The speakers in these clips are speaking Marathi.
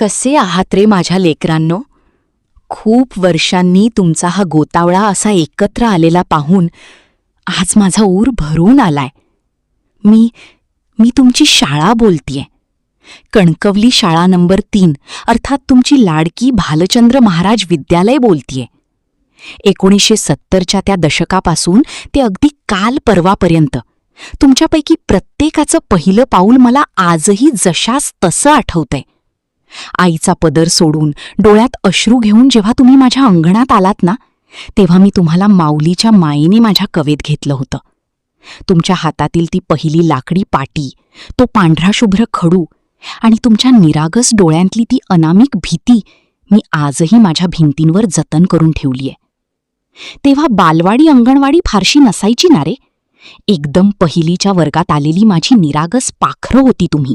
कसे आहात रे माझ्या लेकरांनो? खूप वर्षांनी तुमचा हा गोतावळा असा एकत्र आलेला पाहून आज माझा ऊर भरून आलाय. मी तुमची शाळा बोलतीये. कणकवली शाळा नंबर 3 अर्थात तुमची लाडकी भालचंद्र महाराज विद्यालय बोलतीये. 1970च्या त्या दशकापासून ते अगदी काल परवापर्यंत तुमच्यापैकी प्रत्येकाचं पहिलं पाऊल मला आजही जशास तसं आठवतंय. आईचा पदर सोडून डोळ्यात अश्रू घेऊन जेव्हा तुम्ही माझ्या अंगणात आलात ना, तेव्हा मी तुम्हाला माऊलीच्या मायेने माझ्या कवेत घेतलं होतं. तुमच्या हातातील ती पहिली लाकडी पाटी, तो पांढरा शुभ्र खडू आणि तुमच्या निरागस डोळ्यांतली ती अनामिक भीती मी आजही माझ्या भिंतींवर जतन करून ठेवलीये. तेव्हा बालवाडी अंगणवाडी फारशी नसायची ना रे. एकदम पहिलीच्या वर्गात आलेली माझी निरागस पाखरं होती तुम्ही.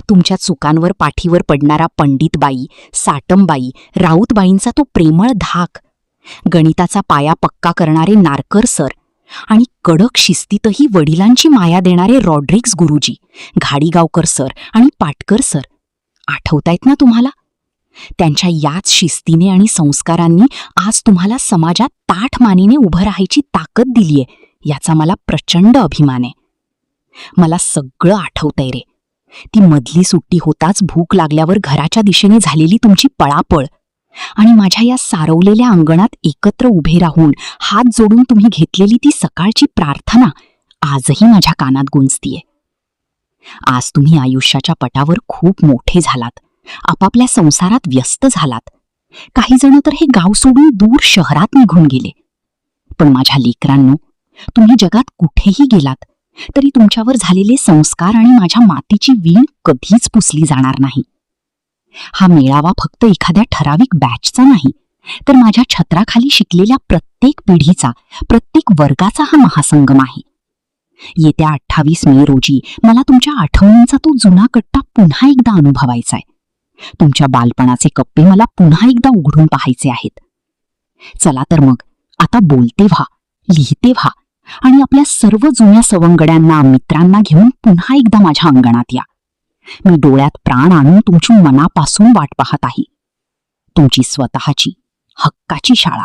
तुमच्या चुकांवर पाठीवर पडणारा पंडितबाई, साटमबाई, राऊतबाईंचा तो प्रेमळ धाक, गणिताचा पाया पक्का करणारे नारकर सर आणि कडक शिस्तीतही वडिलांची माया देणारे रॉड्रिक्स गुरुजी, घाडीगावकर सर आणि पाटकर सर आठवतायत ना तुम्हाला? त्यांच्या याच शिस्तीने आणि संस्कारांनी आज तुम्हाला समाजात ताठ मानेने उभं राहायची ताकद दिलीये, याचा मला प्रचंड अभिमान आहे. मला सगळं आठवतंय रे. ती मधली सुट्टी होताच भूक लागल्यावर घराच्या दिशेने झालेली तुमची पळापळ आणि माझ्या या सारवलेल्या अंगणात एकत्र उभे राहून हात जोडून तुम्ही घेतलेली ती सकाळची प्रार्थना आजही माझ्या कानात गुंजतीये. आज तुम्ही आयुष्याच्या पटावर खूप मोठे झालात, आपापल्या संसारात व्यस्त झालात. काही जण तर हे गाव सोडून दूर शहरात निघून गेले. पण माझ्या लेकरांनो, तुम्ही जगात कुठेही गेलात तरी तुमच्यावर झालेले संस्कार आणि माझ्या मातीची वीण कधीच पुसली जाणार नाही. हा मेळावा फक्त एखाद्या ठराविक बॅचचा नाही, तर माझ्या छत्राखाली शिकलेल्या प्रत्येक पिढीचा, प्रत्येक वर्गाचा हा महासंगम आहे. येत्या 28 मे रोजी मला तुमच्या आठवणींचा तो जुना कट्टा पुन्हा एकदा अनुभवायचाय. तुमच्या बालपणाचे कप्पे मला पुन्हा एकदा उघडून पाहायचे आहेत. चला तर मग आता बोलते व्हा, लिहिते व्हा आणि आपल्या सर्व जुन्या सवंगड्यांना, मित्रांना घेऊन पुन्हा एकदा माझ्या अंगणात या. मी डोळ्यात प्राण आणून तुमची मनापासून वाट पाहत आहे. तुमची स्वतःची हक्काची शाळा.